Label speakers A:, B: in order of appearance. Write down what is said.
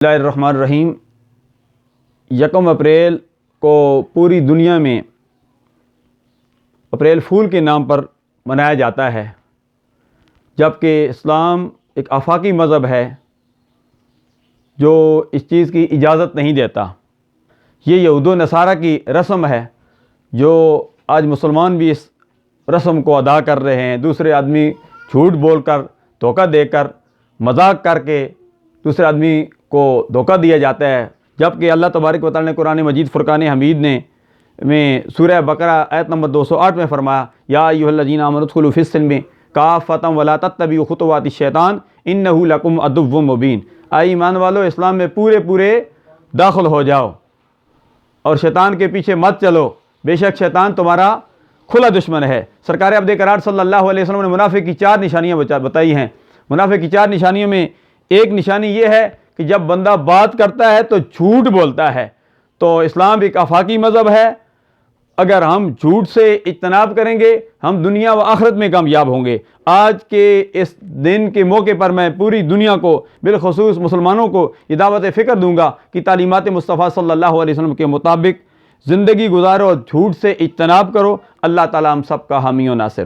A: بسم اللہ الرحمن الرحیم۔ 1 اپریل کو پوری دنیا میں اپریل فول کے نام پر منایا جاتا ہے، جبکہ اسلام ایک آفاقی مذہب ہے جو اس چیز کی اجازت نہیں دیتا۔ یہ یہود و نصارہ کی رسم ہے جو آج مسلمان بھی اس رسم کو ادا کر رہے ہیں۔ دوسرے آدمی جھوٹ بول کر، دھوکہ دے کر، مذاق کر کے دوسرے آدمی کو دھوکہ دیا جاتا ہے، جبکہ اللہ تبارک و تعالیٰ نے قرآن مجید فرقان حمید میں سورہ بقرہ آیت نمبر 208 میں فرمایا، یا ایھا الذین آمنوا ادخلوا فی السلم کافۃ ولا تتبعوا خطوات الشیطان انہ لکم عدو مبین۔ اے ایمان والو، اسلام میں پورے داخل ہو جاؤ اور شیطان کے پیچھے مت چلو، بے شک شیطان تمہارا کھلا دشمن ہے۔ سرکار عبد قرار صلی اللہ علیہ وسلم نے منافق کی 4 نشانیاں بتائی ہیں۔ منافق کی 4 نشانیوں میں ایک نشانی یہ ہے کہ جب بندہ بات کرتا ہے تو جھوٹ بولتا ہے۔ تو اسلام ایک آفاقی مذہب ہے، اگر ہم جھوٹ سے اجتناب کریں گے ہم دنیا و آخرت میں کامیاب ہوں گے۔ آج کے اس دن کے موقع پر میں پوری دنیا کو، بالخصوص مسلمانوں کو یہ دعوت فکر دوں گا کہ تعلیمات مصطفیٰ صلی اللہ علیہ وسلم کے مطابق زندگی گزارو، جھوٹ سے اجتناب کرو۔ اللہ تعالیٰ ہم سب کا حامی و ناصر۔